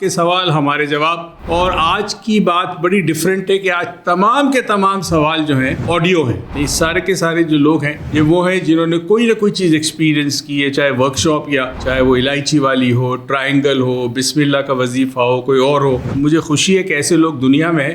کے سوال ہمارے جواب، اور آج کی بات بڑی ڈیفرنٹ ہے کہ آج تمام کے تمام سوال جو ہیں آڈیو ہیں. یہ سارے کے سارے جو لوگ ہیں یہ وہ ہیں جنہوں نے کوئی نہ کوئی چیز ایکسپیرینس کی ہے، چاہے ورک شاپ یا چاہے وہ الائچی والی ہو، ٹرائنگل ہو، بسم اللہ کا وظیفہ ہو، کوئی اور ہو. مجھے خوشی ہے کہ ایسے لوگ دنیا میں ہیں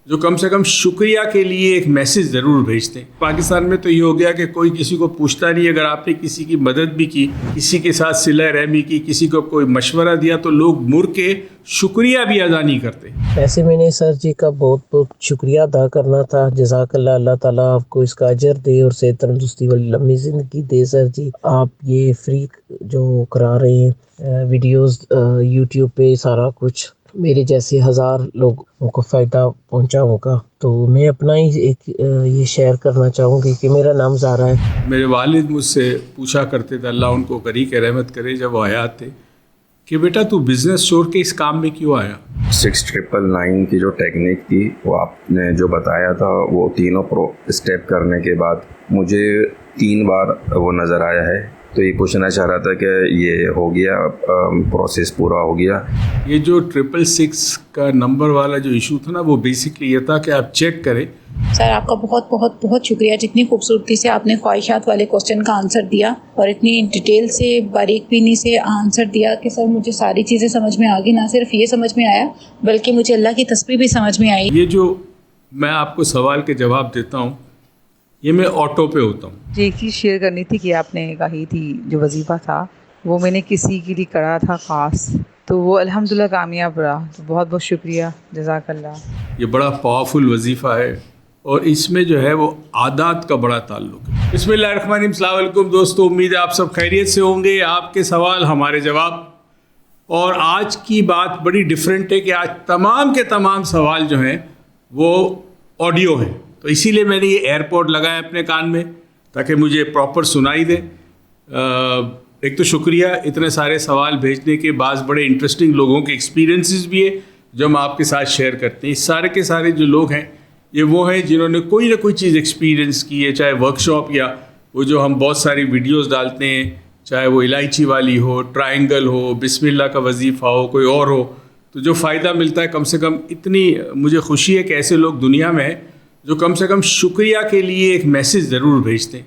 جو کم سے کم شکریہ کے لیے ایک میسج ضرور بھیجتے ہیں. پاکستان میں تو یہ ہو گیا کہ کوئی کسی کو پوچھتا نہیں. اگر آپ نے کسی کی مدد بھی کی، کسی کے ساتھ صلہ رحمی کی، کسی کو کوئی مشورہ دیا، تو لوگ مر کے شکریہ بھی ادا نہیں کرتے. ایسے میں نے سر جی کا بہت بہت شکریہ ادا کرنا تھا. جزاک اللہ، اللہ تعالیٰ آپ کو اس کا اجر دے اور صحت تندرستی والی لمبی زندگی دے. سر جی آپ یہ فری جو کرا رہے ہیں ویڈیوز یوٹیوب پہ، سارا کچھ میرے جیسے ہزار لوگوں کو فائدہ پہنچا ہوگا. تو میں اپنا ہی ایک یہ شیئر کرنا چاہوں گی کہ میرا نام زارا ہے. میرے والد مجھ سے پوچھا کرتے تھے، اللہ ان کو قریب رحمت کرے، جب وہ حیات تھے، کہ بیٹا تو بزنس چھوڑ کے اس کام میں کیوں آیا؟ 6999 کی جو ٹیکنیک تھی وہ آپ نے جو بتایا تھا، وہ تینوں اسٹیپ کرنے کے بعد مجھے 3 بار وہ نظر آیا ہے. تو یہ پوچھنا چاہ رہا تھا کہ یہ ہو گیا، پروسیس پورا ہو گیا؟ یہ جو 666 کا نمبر والا جو ایشو تھا نا، وہ بیسکلی یہ تھا کہ آپ چیک کریں. سر آپ کا بہت بہت بہت شکریہ، جتنی خوبصورتی سے آپ نے خواہشات والے کوسچن کا آنسر دیا اور اتنی ڈیٹیل سے باریک بینی سے آنسر دیا کہ سر مجھے ساری چیزیں سمجھ میں آ گئی. نہ صرف یہ سمجھ میں آیا بلکہ مجھے اللہ کی تسبیح بھی سمجھ میں آئی. یہ جو میں آپ کو سوال کے جواب دیتا ہوں، یہ میں آٹو پہ ہوتا ہوں. جی ایک چیز شیئر کرنی تھی کہ آپ نے کہی تھی جو وظیفہ تھا وہ میں نے کسی کے لیے کرا تھا خاص، تو وہ الحمدللہ کامیاب رہا. تو بہت بہت شکریہ، جزاک اللہ. یہ بڑا پاورفل وظیفہ ہے اور اس میں جو ہے وہ عادات کا بڑا تعلق ہے. بسم اللہ الرحمن الرحیم. السلام علیکم دوستو، امید ہے آپ سب خیریت سے ہوں گے. آپ کے سوال ہمارے جواب، اور آج کی بات بڑی ڈیفرنٹ ہے کہ آج تمام کے تمام سوال جو ہیں وہ آڈیو ہیں. تو اسی لیے میں نے یہ ایئرپورٹ لگایا اپنے کان میں تاکہ مجھے پراپر سنائی دے. ایک تو شکریہ اتنے سارے سوال بھیجنے کے. بعض بڑے انٹرسٹنگ لوگوں کے ایکسپیرینسز بھی ہے جو ہم آپ کے ساتھ شیئر کرتے ہیں. اس سارے کے سارے جو لوگ ہیں یہ وہ ہیں جنہوں نے کوئی نہ کوئی چیز ایکسپیرینس کی ہے، چاہے ورک شاپ یا وہ جو ہم بہت ساری ویڈیوز ڈالتے ہیں، چاہے وہ الائچی والی ہو، ٹرائنگل ہو، بسم اللہ کا وظیفہ ہو، کوئی اور ہو. تو جو فائدہ ملتا ہے، کم سے کم اتنی مجھے خوشی ہے کہ ایسے لوگ دنیا میں ہیں جو کم سے کم شکریہ کے لیے ایک میسج ضرور بھیجتے ہیں.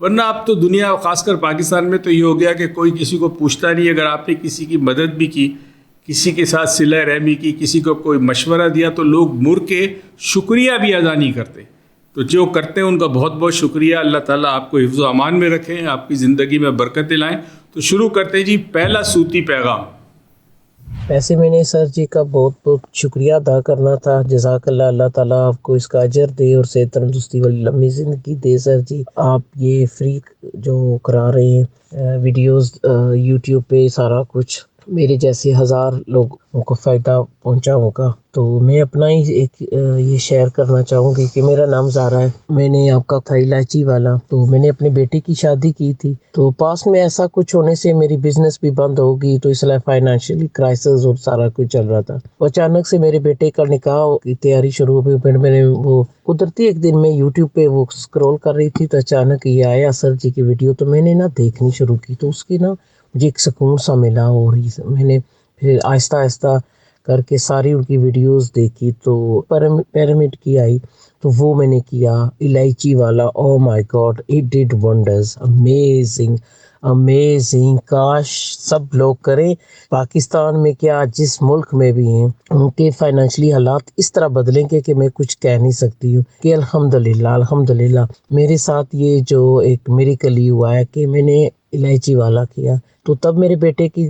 ورنہ اب تو دنیا، خاص کر پاکستان میں تو یہ ہو گیا کہ کوئی کسی کو پوچھتا نہیں. اگر آپ نے کسی کی مدد بھی کی، کسی کے ساتھ صلہ رحمی کی، کسی کو کوئی مشورہ دیا، تو لوگ مر کے شکریہ بھی ادا نہیں کرتے. تو جو کرتے ہیں ان کا بہت بہت شکریہ. اللہ تعالیٰ آپ کو حفظ و امان میں رکھیں، آپ کی زندگی میں برکتیں لائیں. تو شروع کرتے ہیں جی پہلا صوتی پیغام. ایسے میں نے سر جی کا بہت بہت شکریہ ادا کرنا تھا. جزاک اللہ، اللہ تعالیٰ آپ کو اس کا اجر دے اور صحت تندرستی والی لمبی زندگی دے. سر جی آپ یہ فری جو کرا رہے ہیں ویڈیوز یوٹیوب پہ، سارا کچھ میرے جیسے ہزار لوگوں کو فائدہ پہنچا ہوگا. تو میں اپنا ہی ایک یہ شیئر کرنا چاہوں گی کہ میرا نام زارا ہے. میں نے آپ کا تھا الائچی والا. تو میں نے اپنے بیٹے کی شادی کی تھی. تو پاس میں ایسا کچھ ہونے سے میری بزنس بھی بند ہوگی، تو اس لیے فائنینشلی کرائسس اور سارا کچھ چل رہا تھا. اچانک سے میرے بیٹے کا نکاح کی تیاری شروع ہوئی. پھر میں نے وہ قدرتی ایک دن میں یوٹیوب پہ وہ اسکرول کر رہی تھی تو اچانک یہ آیا سر جی کی ویڈیو. تو میں نے دیکھنی شروع کی. تو اس کی مجھے ایک سکون سا ملا. اور میں نے پھر آہستہ آہستہ کر کے ساری ان کی ویڈیوز دیکھی. تو پیرامڈ کی آئی تو وہ میں نے کیا. الائچی والا، oh my god, it did wonders. Amazing. کاش سب لوگ کریں. پاکستان میں کیا جس ملک میں بھی ہیں ان کے فائنینشلی حالات اس طرح بدلیں گے کہ میں کچھ کہہ نہیں سکتی ہوں. کہ الحمدللہ میرے ساتھ یہ جو ایک میریکل ہی ہوا ہے کہ میں نے الائچی والا کیا. تو تب میرے بیٹے کی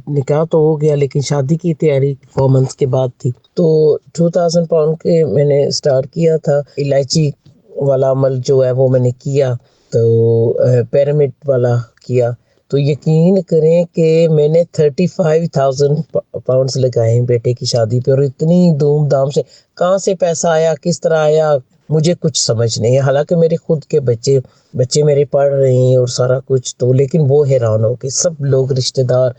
نکاح تو ہو گیا، لیکن شادی کی تیاری 4 months کے بعد تھی. تو 2000 پاؤنڈ کے میں نے سٹارٹ کیا تھا. الائچی والا عمل جو ہے وہ میں نے کیا. تو پیرامڈ والا کیا. تو یقین کریں کہ میں نے 35,000 پاؤنڈز لگائے بیٹے کی شادی پہ. اور اتنی دھوم دھام سے کہاں سے پیسہ آیا، کس طرح آیا، مجھے کچھ سمجھ نہیں ہے. حالانکہ میرے خود کے بچے میرے پڑھ رہے ہیں اور سارا کچھ. تو لیکن وہ حیران ہو کہ سب لوگ رشتہ دار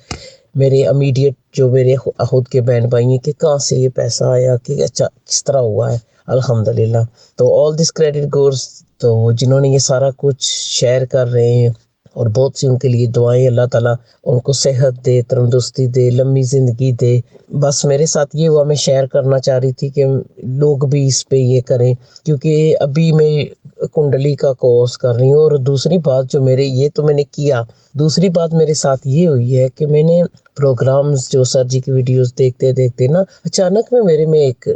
میرے امیڈیٹ جو میرے خود کے بہن بھائی ہیں کہ کہاں سے یہ پیسہ آیا، کہ اچھا کس طرح ہوا ہے. الحمدللہ. تو آل دس کریڈٹ گورز تو جنہوں نے یہ سارا کچھ شیئر کر رہے ہیں اور بہت سی ان کے لیے دعائیں. اللہ تعالیٰ ان کو صحت دے, تندرستی دے, لمبی زندگی دے. بس میرے ساتھ یہ ہوا, میں شیئر کرنا چاہ رہی تھی کہ لوگ بھی اس پہ یہ کریں, کیونکہ ابھی میں کنڈلی کا کورس کر رہی ہوں. اور دوسری بات جو میرے یہ تو میں نے کیا, دوسری بات میرے ساتھ یہ ہوئی ہے کہ میں نے پروگرامز جو سر جی کی ویڈیوز دیکھتے دیکھتے نا اچانک میں میرے میں ایک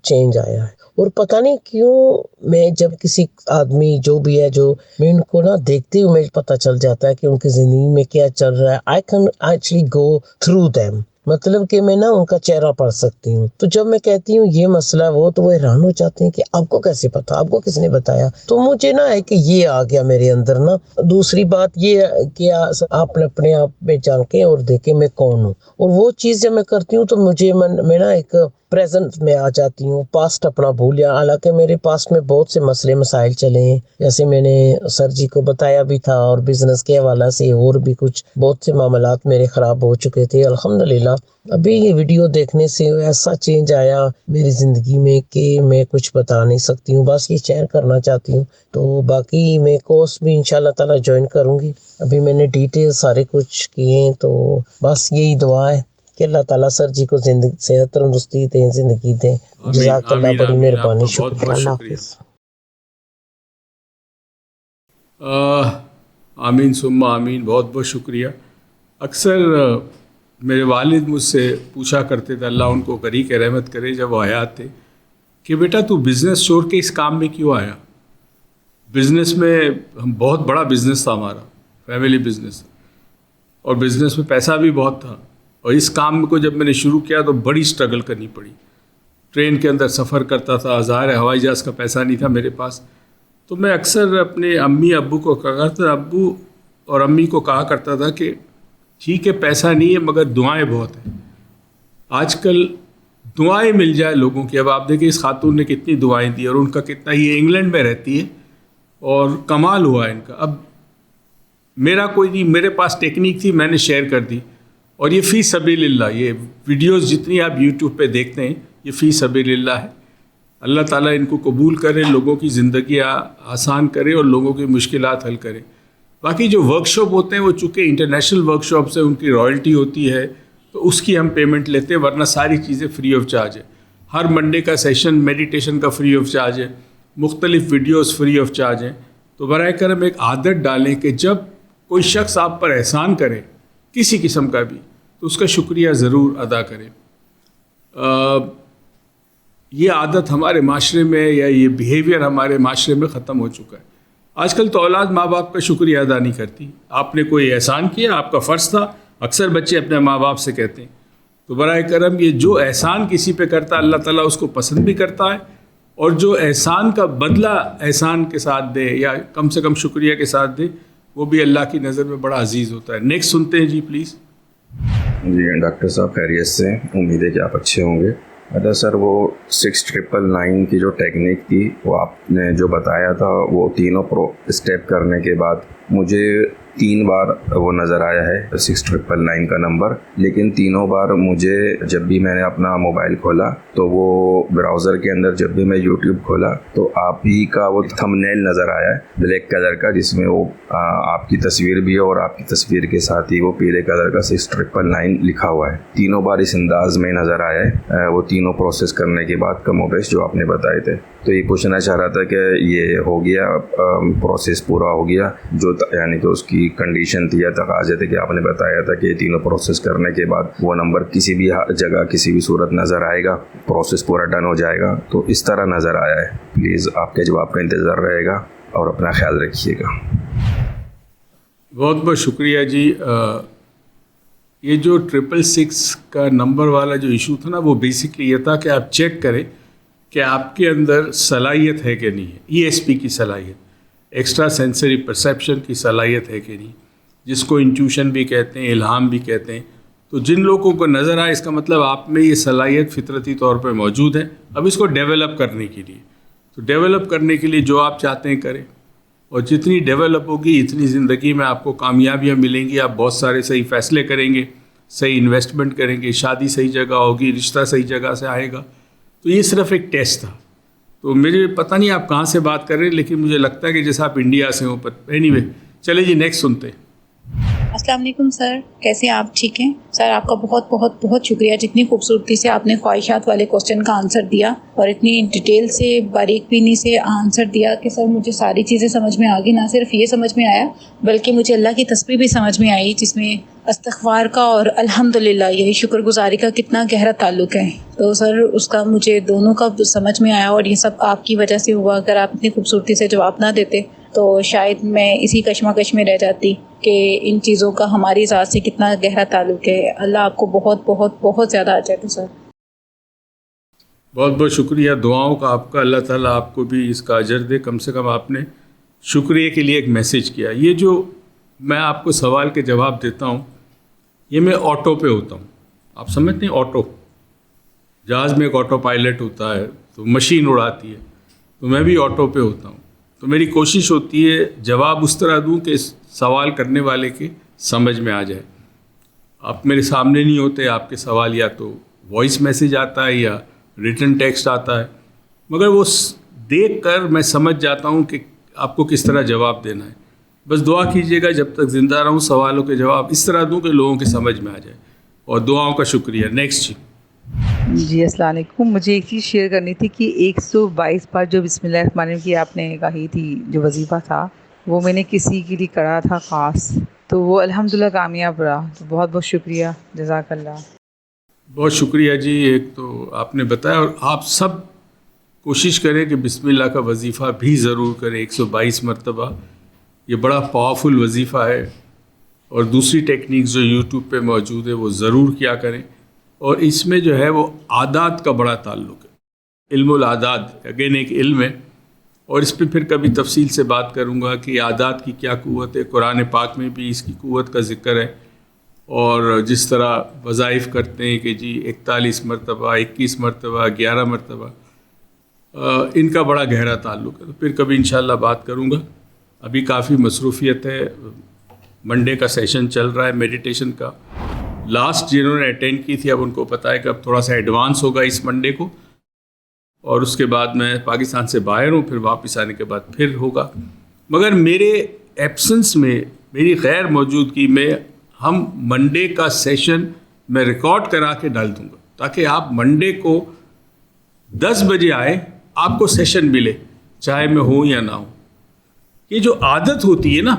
چینج آیا ہے. اور پتہ نہیں کیوں میں جب کسی آدمی جو بھی ہے, جو میں ان کو نا دیکھتی ہوں, مجھے پتہ چل جاتا ہے کہ ان کی زندگی میں کیا چل رہا ہے. I can actually go through them, مطلب کہ میں نا ان کا چہرہ پڑھ سکتی ہوں. تو جب میں کہتی ہوں یہ مسئلہ وہ, تو وہ حیران ہو جاتے ہیں کہ آپ کو کیسے پتا, آپ کو کس نے بتایا. تو مجھے نا ہے کہ یہ آ گیا میرے اندر نا. دوسری بات یہ کہ آپ نے اپنے آپ میں جھانکیں اور دیکھیں میں کون ہوں. اور وہ چیز جب میں کرتی ہوں تو مجھے میں نا ایک پریزنٹ میں آ جاتی ہوں, پاسٹ اپنا بھول جا. حالانکہ میرے پاسٹ میں بہت سے مسئلے مسائل چلے ہیں, جیسے میں نے سر جی کو بتایا بھی تھا, اور بزنس کے حوالہ سے اور بھی کچھ بہت سے معاملات میرے خراب ہو چکے تھے. الحمدللہ ابھی یہ ویڈیو دیکھنے سے ایسا چینج آیا میری زندگی میں کہ میں کچھ بتا نہیں سکتی ہوں. بس یہ شیئر کرنا چاہتی ہوں. تو باقی میں کورس بھی انشاءاللہ تعالی جوائن کروں گی. ابھی میں نے ڈیٹیل سارے کچھ کیے ہیں. تو بس یہی دعا ہے کہ اللہ تعالیٰ سر جی کو صحت تندرستی دیں, زندگی دیں. جزاک اللہ, بڑی مہربانی, شکریہ. اللہ حافظ. آمین ثم آمین, بہت بہت شکریہ. اکثر میرے والد مجھ سے پوچھا کرتے تھے, اللہ ان کو قری کے رحمت کرے, جب وہ حیات تھے, کہ بیٹا تو بزنس چھوڑ کے اس کام میں کیوں آیا. بزنس میں ہم بہت بڑا بزنس تھا ہمارا, فیملی بزنس, اور بزنس میں پیسہ بھی بہت تھا. اور اس کام کو جب میں نے شروع کیا تو بڑی سٹرگل کرنی پڑی. ٹرین کے اندر سفر کرتا تھا, ظاہر ہے ہوائی جہاز کا پیسہ نہیں تھا میرے پاس. تو میں اکثر اپنے امی ابو کو کہا کرتا, ابو اور امی کو کہا کرتا تھا کہ ٹھیک ہے پیسہ نہیں ہے مگر دعائیں بہت ہیں. آج کل دعائیں مل جائے لوگوں کی. اب آپ دیکھیں اس خاتون نے کتنی دعائیں دی, اور ان کا کتنا, یہ انگلینڈ میں رہتی ہے اور کمال ہوا ان کا. اب میرا کوئی نہیں, میرے پاس ٹیکنیک تھی, میں نے شیئر کر دی. اور یہ فی سبیل اللہ, یہ ویڈیوز جتنی آپ یوٹیوب پہ دیکھتے ہیں یہ فی سبیل اللہ ہے. اللہ تعالیٰ ان کو قبول کرے, لوگوں کی زندگی آسان کرے اور لوگوں کی مشکلات حل کرے. باقی جو ورک شاپ ہوتے ہیں وہ چونکہ انٹرنیشنل ورک شاپس ہیں, ان کی رائلٹی ہوتی ہے تو اس کی ہم پیمنٹ لیتے ہیں, ورنہ ساری چیزیں فری آف چارج ہے. ہر منڈے کا سیشن میڈیٹیشن کا فری آف چارج ہے, مختلف ویڈیوز فری آف چارج ہیں. تو برائے کرم ایک عادت ڈالیں کہ جب کوئی شخص آپ پر احسان کرے کسی قسم کا بھی, تو اس کا شکریہ ضرور ادا کریں. یہ عادت ہمارے معاشرے میں, یا یہ بیہیویئر ہمارے معاشرے میں ختم ہو چکا ہے. آج کل تو اولاد ماں باپ کا شکریہ ادا نہیں کرتی. آپ نے کوئی احسان کیا, آپ کا فرض تھا, اکثر بچے اپنے ماں باپ سے کہتے ہیں. تو برائے کرم یہ جو احسان کسی پہ کرتا ہے اللہ تعالیٰ اس کو پسند بھی کرتا ہے, اور جو احسان کا بدلہ احسان کے ساتھ دے یا کم سے کم شکریہ کے ساتھ دے, وہ بھی اللہ کی نظر میں بڑا عزیز ہوتا ہے. نیکسٹ سنتے ہیں جی پلیز. جی ڈاکٹر صاحب خیریت سے, امید ہے کہ آپ اچھے ہوں گے. اچھا سر, وہ 6999 کی جو ٹیکنیک تھی وہ آپ نے جو بتایا تھا, وہ تینوں اسٹیپ کرنے کے بعد مجھے 3 بار وہ نظر آیا ہے 6999 کا نمبر. لیکن تینوں بار مجھے جب بھی میں نے اپنا موبائل کھولا تو وہ براؤزر کے اندر جب بھی میں یوٹیوب کھولا تو آپ ہی کا وہ تھمبنیل نظر آیا ہے بلیک کلر کا, جس میں وہ آپ کی تصویر بھی ہے, اور آپ کی تصویر کے ساتھ ہی وہ پیلے کلر کا 6999 لکھا ہوا ہے. تینوں بار اس انداز میں نظر آیا ہے, وہ تینوں پروسیس کرنے کے بعد کم و بیش جو آپ نے بتائے تھے. تو یہ پوچھنا چاہ رہا تھا کہ یہ ہو گیا, پروسیس پورا ہو گیا, جو یعنی کہ اس کی کنڈیشن تھی یا تقاضے تھے کہ آپ نے بتایا تھا کہ تینوں پروسیس کرنے کے بعد وہ نمبر کسی بھی جگہ کسی بھی صورت نظر آئے گا, پروسیس پورا ڈن ہو جائے گا. تو اس طرح نظر آیا ہے. پلیز آپ کے جواب کا انتظار رہے گا اور اپنا خیال رکھیے گا. بہت بہت شکریہ جی. یہ جو 666 کا نمبر والا جو ایشو تھا نا, وہ بیسکلی یہ تھا کہ آپ چیک کریں کہ آپ کے اندر صلاحیت ہے کہ نہیں ہے, ESP کی صلاحیت, ایکسٹرا سینسری پرسیپشن کی صلاحیت ہے کہ نہیں, جس کو انٹیوشن بھی کہتے ہیں, الہام بھی کہتے ہیں. تو جن لوگوں کو نظر آئے اس کا مطلب آپ میں یہ صلاحیت فطرتی طور پہ موجود ہے. اب اس کو ڈیولپ کرنے کے لیے, تو ڈیولپ کرنے کے لیے جو آپ چاہتے ہیں کریں, اور جتنی ڈیولپ ہوگی اتنی زندگی میں آپ کو کامیابیاں ملیں گی. آپ بہت سارے صحیح فیصلے کریں گے, صحیح انویسٹمنٹ کریں گے, شادی صحیح جگہ ہوگی, رشتہ صحیح جگہ سے آئے گا. تو یہ صرف ایک ٹیسٹ تھا. تو مجھے پتہ نہیں آپ کہاں سے بات کر رہے ہیں, لیکن مجھے لگتا ہے کہ جیسا آپ انڈیا سے ہوں. اینی وے چلے جی نیکسٹ سنتے ہیں. السلام علیکم سر، کیسے ہیں آپ؟ ٹھیک ہیں سر؟ آپ کا بہت بہت بہت شکریہ، جتنی خوبصورتی سے آپ نے خواہشات والے کوسچن کا آنسر دیا اور اتنی ڈیٹیل سے باریک بینی سے آنسر دیا کہ سر مجھے ساری چیزیں سمجھ میں آ گئی۔ نہ صرف یہ سمجھ میں آیا بلکہ مجھے اللہ کی تسبیح بھی سمجھ میں آئی، جس میں استغفار کا اور الحمدللہ یہی شکر گزاری کا کتنا گہرا تعلق ہے۔ تو سر اس کا مجھے دونوں کا سمجھ میں آیا، اور یہ سب آپ کی وجہ سے ہوا۔ اگر آپ اتنی خوبصورتی سے جواب نہ دیتے تو شاید میں اسی کشمکش میں رہ جاتی کہ ان چیزوں کا ہماری ذات سے کتنا گہرا تعلق ہے۔ اللہ آپ کو بہت بہت بہت زیادہ اجر دے سر۔ بہت بہت شکریہ دعاؤں کا آپ کا، اللہ تعالیٰ آپ کو بھی اس کا اجر دے۔ کم سے کم آپ نے شکریہ کے لیے ایک میسیج کیا۔ یہ جو میں آپ کو سوال کے جواب دیتا ہوں یہ میں آٹو پہ ہوتا ہوں، آپ سمجھتے ہیں آٹو، جہاز میں ایک آٹو پائلٹ ہوتا ہے تو مشین اڑاتی ہے، تو میں بھی آٹو پہ ہوتا ہوں۔ تو میری کوشش ہوتی ہے جواب اس طرح دوں کہ سوال کرنے والے کے سمجھ میں آ جائے۔ آپ میرے سامنے نہیں ہوتے، آپ کے سوال یا تو وائس میسیج آتا ہے یا ریٹن ٹیکسٹ آتا ہے، مگر وہ دیکھ کر میں سمجھ جاتا ہوں کہ آپ کو کس طرح جواب دینا ہے۔ بس دعا کیجیے گا جب تک زندہ رہوں سوالوں کے جواب اس طرح دوں کہ لوگوں کے سمجھ میں آ جائے، اور دعاؤں کا شکریہ۔ نیکسٹ جی السلام علیکم، مجھے ایک چیز شیئر کرنی تھی کہ 122 بار جو بسم اللہ الرحمن الرحیم کی آپ نے کہی تھی جو وظیفہ تھا وہ میں نے کسی کے لیے کرا تھا خاص، تو وہ الحمدللہ کامیاب رہا، تو بہت بہت شکریہ، جزاک اللہ۔ بہت شکریہ جی۔ ایک تو آپ نے بتایا، اور آپ سب کوشش کریں کہ بسم اللہ کا وظیفہ بھی ضرور کریں 122 مرتبہ، یہ بڑا پاورفل وظیفہ ہے۔ اور دوسری ٹیکنیکس جو یوٹیوب پہ موجود ہے وہ ضرور کیا کریں، اور اس میں جو ہے وہ عادات کا بڑا تعلق ہے۔ علم العادات اگین ایک علم ہے، اور اس پہ پھر کبھی تفصیل سے بات کروں گا کہ عادات کی کیا قوت ہے۔ قرآن پاک میں بھی اس کی قوت کا ذکر ہے، اور جس طرح وظائف کرتے ہیں کہ جی 41 مرتبہ 21 مرتبہ 11 مرتبہ، ان کا بڑا گہرا تعلق ہے۔ تو پھر کبھی انشاءاللہ بات کروں گا، ابھی کافی مصروفیت ہے۔ منڈے کا سیشن چل رہا ہے میڈیٹیشن کا، لاسٹ جنہوں نے اٹینڈ کی تھی اب ان کو پتہ ہے کہ اب تھوڑا سا ایڈوانس ہوگا اس منڈے کو، اور اس کے بعد میں پاکستان سے باہر ہوں، پھر واپس آنے کے بعد پھر ہوگا۔ مگر میرے ایبسنس میں، میری غیر موجودگی میں، ہم منڈے کا سیشن میں ریکارڈ کرا کے ڈال دوں گا، تاکہ آپ منڈے کو 10 بجے آئے، آپ کو سیشن ملے، چاہے میں ہوں یا نہ ہوں۔ یہ جو عادت ہوتی ہے نا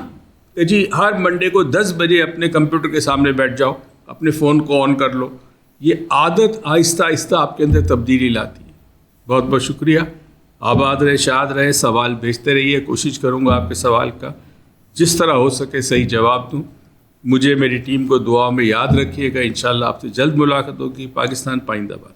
کہ جی ہر منڈے کو 10 بجے اپنے کمپیوٹر کے سامنے بیٹھ جاؤ، اپنے فون کو آن کر لو، یہ عادت آہستہ آہستہ آپ کے اندر تبدیلی لاتی ہے۔ بہت بہت شکریہ، آباد رہے، شاد رہے، سوال بھیجتے رہیے، کوشش کروں گا آپ کے سوال کا جس طرح ہو سکے صحیح جواب دوں۔ مجھے میری ٹیم کو دعا میں یاد رکھیے گا، انشاءاللہ آپ سے جلد ملاقات ہوگی۔ پاکستان پائندہ باد۔